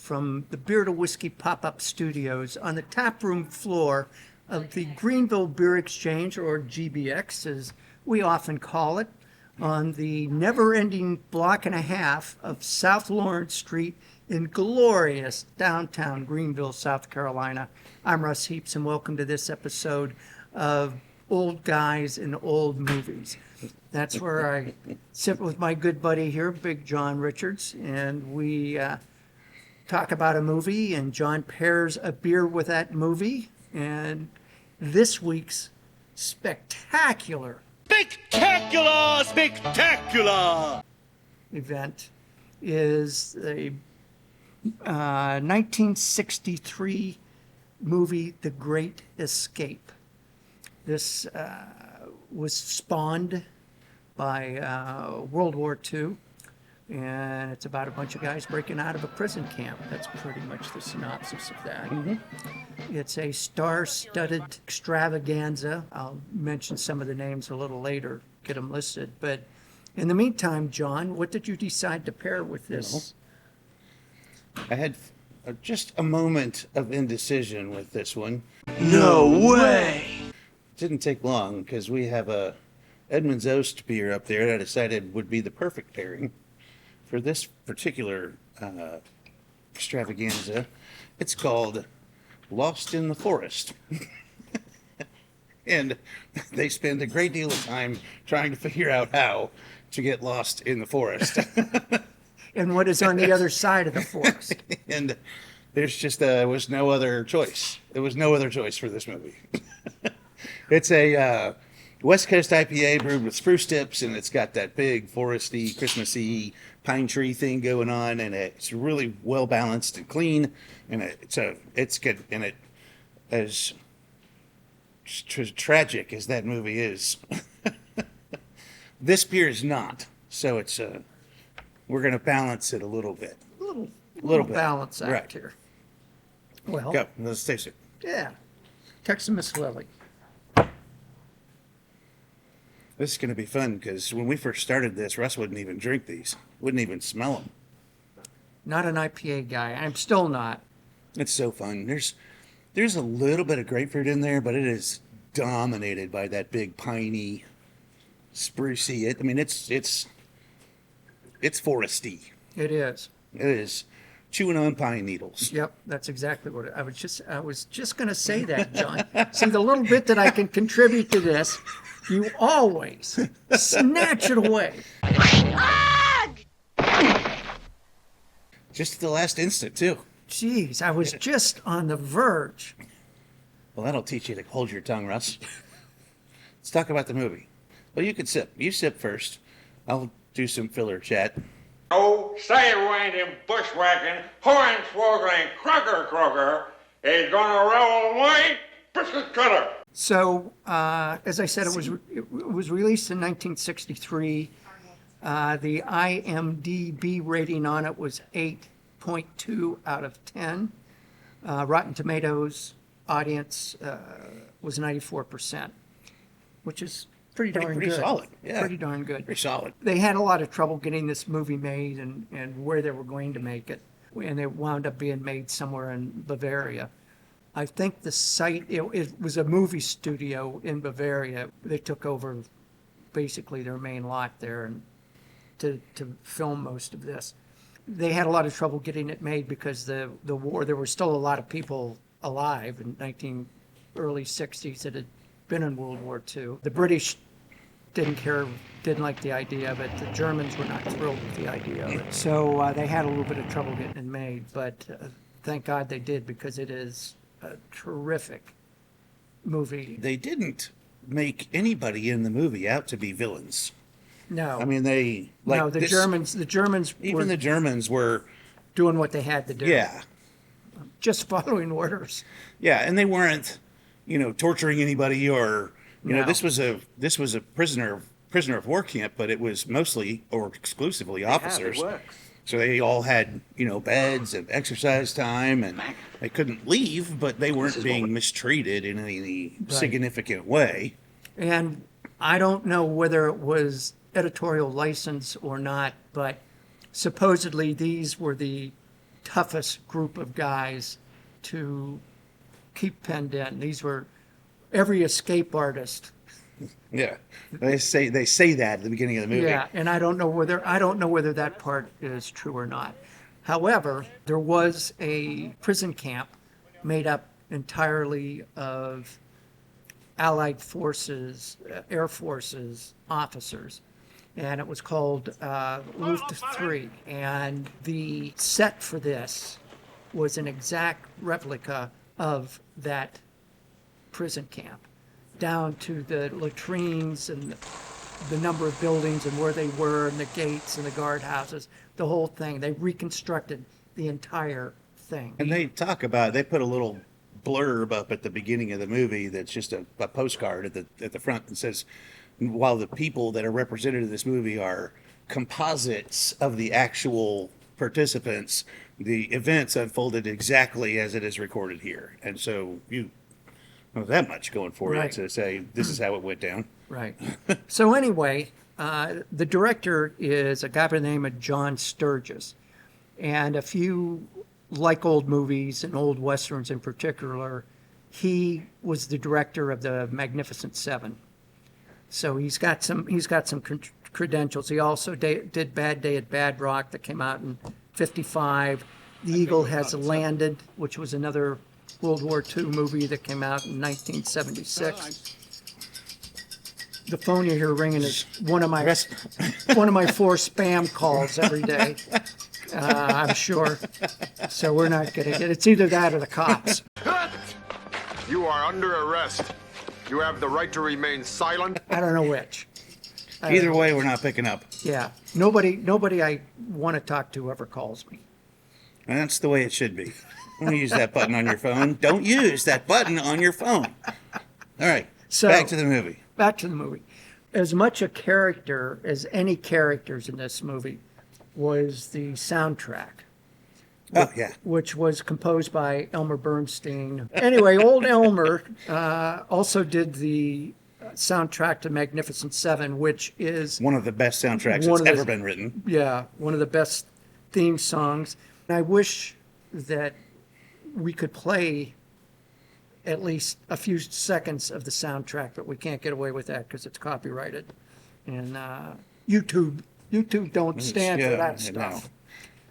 from the Beer to Whiskey pop-up studios on the taproom floor of the Greenville Beer Exchange, or GBX as we often call it, on the never-ending block and a half of South Lawrence Street in glorious downtown Greenville, South Carolina. I'm Russ Heaps, and welcome to this episode of Old Guys in Old Movies. That's where I sit with my good buddy here, Big John Richards, and we talk about a movie, and John pairs a beer with that movie. And this week's spectacular event is the 1963 movie The Great Escape. This was spawned by World War II, and it's about a bunch of guys breaking out of a prison camp. That's pretty much the synopsis of that. It's a star-studded extravaganza. I'll mention some of the names a little later, get them listed. But in the meantime, John, what did you decide to pair with this? I had just a moment of indecision with this one. No way! Didn't take long because we have a Edmund's Oast beer up there that I decided would be the perfect pairing for this particular extravaganza. It's called Lost in the Forest. And they spend a great deal of time trying to figure out how to get lost in the forest. And what is on the other side of the forest? And there's just was no other choice. There was no other choice for this movie. It's a West Coast IPA brewed with spruce tips, and it's got that big foresty, Christmassy pine tree thing going on, and it's really well balanced and clean, and it's good. And it, as tragic as that movie is, this beer is not. So it's we're going to balance it a little bit. A little bit. Balance act right here. Well, go. Let's taste it. Yeah. Text Miss Lily. This is going to be fun because when we first started this, Russ wouldn't even drink these. Wouldn't even smell them. Not an IPA guy. I'm still not. It's so fun. There's a little bit of grapefruit in there, but it is dominated by that big piney, sprucey. I mean, it's foresty. It is. It is chewing on pine needles. Yep, that's exactly what I was just going to say that, John. See, the little bit that I can contribute to this, you always snatch it away. Just at the last instant, too. Jeez, I was just on the verge. Well, that'll teach you to hold your tongue, Russ. Let's talk about the movie. Well, you can sip. You sip first. I'll do some filler chat. Oh, stay away, them bushwhacking, hornswoggling, crocker is gonna roll away, biscuit cutter. So, as I said, it was released in 1963. The IMDb rating on it was 8.2 out of 10. Rotten Tomatoes audience was 94%, which is pretty darn good. Solid. Yeah. Pretty darn good. Pretty solid. They had a lot of trouble getting this movie made and where they were going to make it. And it wound up being made somewhere in Bavaria. I think the site, it was a movie studio in Bavaria. They took over basically their main lot there and to film most of this. They had a lot of trouble getting it made because the war, there were still a lot of people alive in early 60s that had been in World War II. The British didn't like the idea of it. The Germans were not thrilled with the idea of it. So they had a little bit of trouble getting it made, but thank God they did because it is a terrific movie. They didn't make anybody in the movie out to be villains. No. I mean, the Germans even the Germans were doing what they had to do. Yeah. Just following orders. Yeah, and they weren't, torturing anybody or, No. this was a prisoner of war camp, but it was mostly or exclusively officers. Yeah, it was. So they all had, beds and exercise time, and they couldn't leave, but they weren't being mistreated in any significant way. And I don't know whether it was editorial license or not, but supposedly these were the toughest group of guys to keep penned in. These were every escape artist. Yeah, they say that at the beginning of the movie. Yeah, and I don't know whether that part is true or not. However, there was a prison camp made up entirely of Allied forces, Air Forces officers, and it was called Luft 3. And the set for this was an exact replica of that prison camp, down to the latrines and the number of buildings and where they were and the gates and the guardhouses, the whole thing. They reconstructed the entire thing. And they put a little blurb up at the beginning of the movie that's just a postcard at the front that says, while the people that are represented in this movie are composites of the actual participants, the events unfolded exactly as it is recorded here. And so you don't have that much going for Right. you to say this is how it went down. Right. So anyway, the director is a guy by the name of John Sturges. And if you like old movies and old westerns in particular, he was the director of the Magnificent Seven. So he's got some credentials. He also did Bad Day at Bad Rock that came out in '55. The Eagle Has Landed, which was another World War II movie that came out in 1976. The phone you hear ringing is one of my 4 spam calls every day. I'm sure. So we're not going to get it's either that or the cops. You are under arrest. You have the right to remain silent. I don't know which. Either way, we're not picking up. Yeah. Nobody I want to talk to ever calls me. And that's the way it should be. Don't use that button on your phone. Don't use that button on your phone. All right. So- back to the movie. Back to the movie. As much a character as any characters in this movie was the soundtrack, Oh, yeah. which was composed by Elmer Bernstein. Anyway, old Elmer also did the soundtrack to Magnificent Seven, which is One of the best soundtracks One that's of the- ever been written. one of the best theme songs. And I wish that we could play at least a few seconds of the soundtrack, but we can't get away with that because it's copyrighted. And YouTube don't stand for Yeah, that I stuff. know.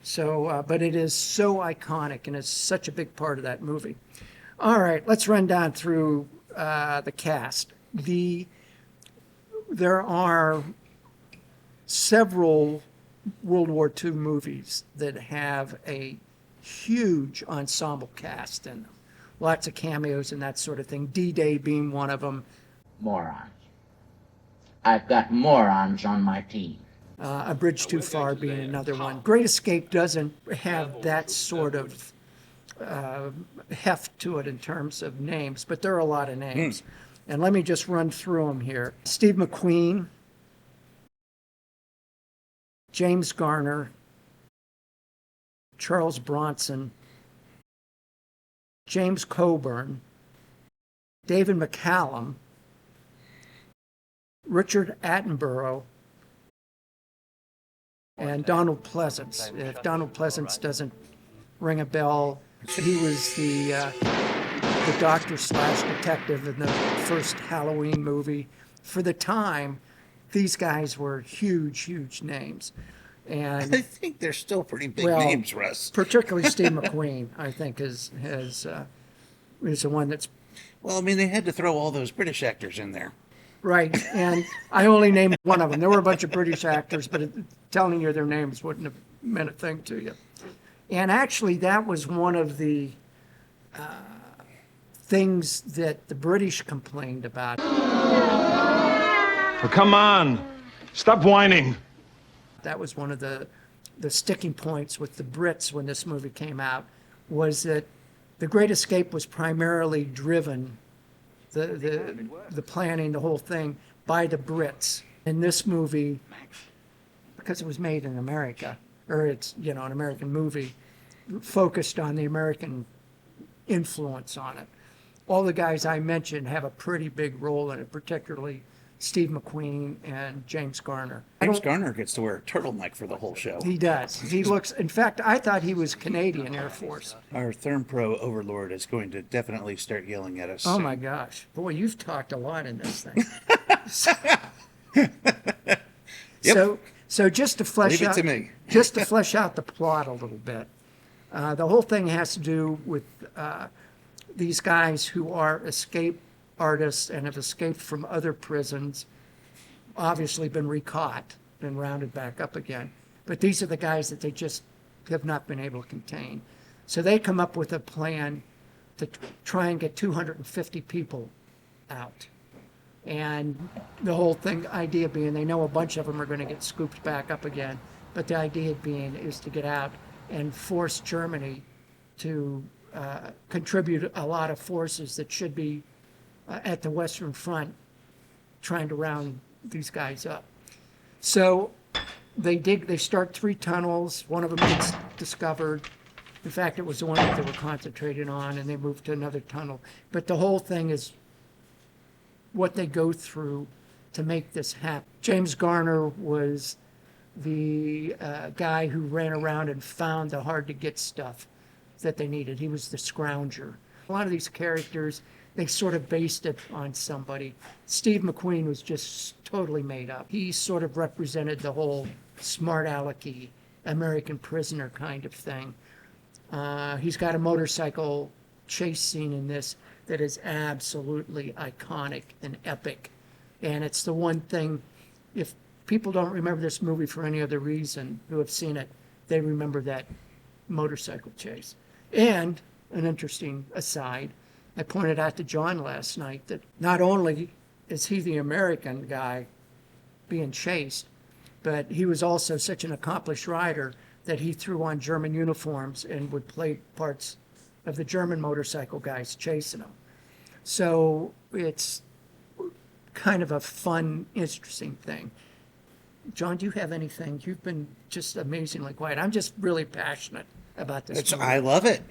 So, but it is so iconic and is such a big part of that movie. All right, let's run down through the cast. There are several World War II movies that have a huge ensemble cast in them. Lots of cameos and that sort of thing. D-Day being one of them. Morons. I've got morons on my team. A Bridge Too Far being another one. Great Escape doesn't have that sort of heft to it in terms of names, but there are a lot of names. And let me just run through them here. Steve McQueen, James Garner, Charles Bronson, James Coburn, David McCallum, Richard Attenborough, and Donald Pleasance. If Donald Pleasance doesn't ring a bell, he was the doctor slash detective in the first Halloween movie. For the time, these guys were huge, huge names. I And think they're still pretty big Well, names, Russ. particularly Steve McQueen, I think, is the one that's Well, I mean, they had to throw all those British actors in there. right. And I only named one of them. There were a bunch of British actors, but telling you their names wouldn't have meant a thing to you. And actually, that was one of the things that the British complained about. Oh, come on. Stop whining. That was one of the sticking points with the Brits when this movie came out, was that The Great Escape was primarily driven, the planning, the whole thing, by the Brits. In this movie, because it was made in America, or it's, an American movie, focused on the American influence on it. All the guys I mentioned have a pretty big role in it, particularly Steve McQueen and James Garner. James Garner gets to wear a turtleneck for the whole show. He does. He looks, in fact, I thought he was Canadian Air Force. Our Thermpro overlord is going to definitely start yelling at us. Oh soon. my gosh. Boy, you've talked a lot in this thing. Yep. So just to flesh Leave it out, to me. just to flesh out the plot a little bit, the whole thing has to do with these guys who are escape artists and have escaped from other prisons, obviously been recaught and rounded back up again. But these are the guys that they just have not been able to contain. So they come up with a plan to try and get 250 people out. And the whole thing, idea being, they know a bunch of them are going to get scooped back up again, but the idea being is to get out and force Germany to contribute a lot of forces that should be at the Western Front trying to round these guys up. So they start 3 tunnels. One of them gets discovered. In fact, it was the one that they were concentrating on, and they moved to another tunnel. But the whole thing is what they go through to make this happen. James Garner was the guy who ran around and found the hard-to-get stuff that they needed. He was the scrounger. A lot of these characters, they sort of based it on somebody. Steve McQueen was just totally made up. He sort of represented the whole smart alecky American prisoner kind of thing. He's got a motorcycle chase scene in this that is absolutely iconic and epic. And it's the one thing, if people don't remember this movie for any other reason who have seen it, they remember that motorcycle chase. And an interesting aside, I pointed out to John last night that not only is he the American guy being chased, but he was also such an accomplished rider that he threw on German uniforms and would play parts of the German motorcycle guys chasing him. So it's kind of a fun, interesting thing. John, do you have anything? You've been just amazingly quiet. I'm just really passionate about this movie. I love it.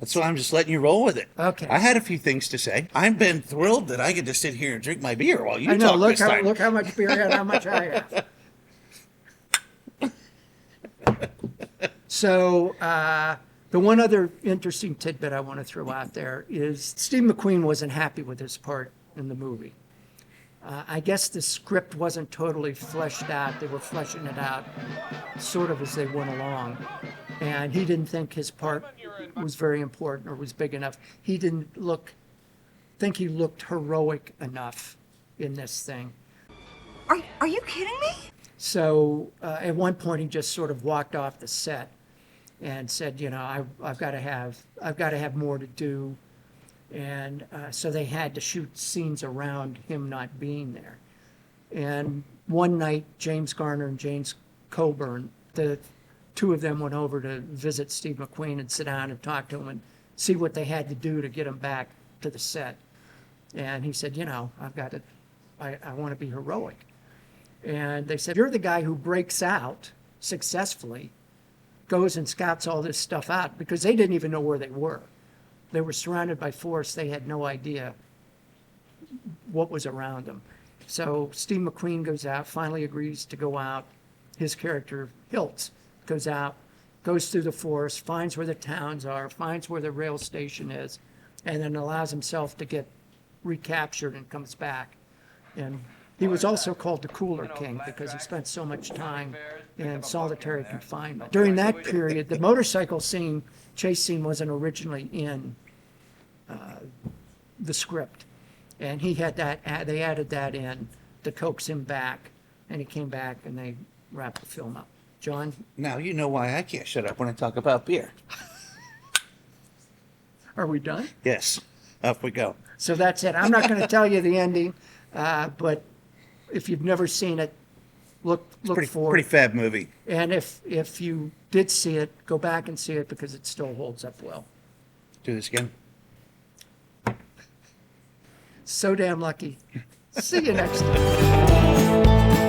That's why I'm just letting you roll with it. Okay. I had a few things to say. I've been thrilled that I get to sit here and drink my beer while you I know, talk look this time. look how much beer and how much I have. So, the one other interesting tidbit I want to throw out there is Steve McQueen wasn't happy with his part in the movie. I guess the script wasn't totally fleshed out. They were fleshing it out sort of as they went along. And he didn't think his part was very important or was big enough. He didn't think he looked heroic enough in this thing. Are you kidding me? So at one point he just sort of walked off the set and said, you know, I've got to have more to do. And so they had to shoot scenes around him not being there. And one night, James Garner and James Coburn, the two of them went over to visit Steve McQueen and sit down and talk to him and see what they had to do to get him back to the set. And he said, you know, I want to be heroic. And they said, you're the guy who breaks out successfully, goes and scouts all this stuff out, because they didn't even know where they were. They were surrounded by force. They had no idea what was around them. So Steve McQueen goes out, finally agrees to go out. His character, Hiltz, goes out, goes through the forest, finds where the towns are, finds where the rail station is, and then allows himself to get recaptured and comes back. And he was also called the Cooler King because he spent so much time in solitary confinement. During that period, the motorcycle chase scene wasn't originally in the script. And he had they added that in to coax him back, and he came back and they wrapped the film up. John? Now you know why I can't shut up when I talk about beer. Are we done? Yes, up we go. So that's it. I'm not going to tell you the ending, but if you've never seen it, look for Pretty it. fab movie. And if you did see it, go back and see it because it still holds up well. Do this again. So damn lucky. See you next time.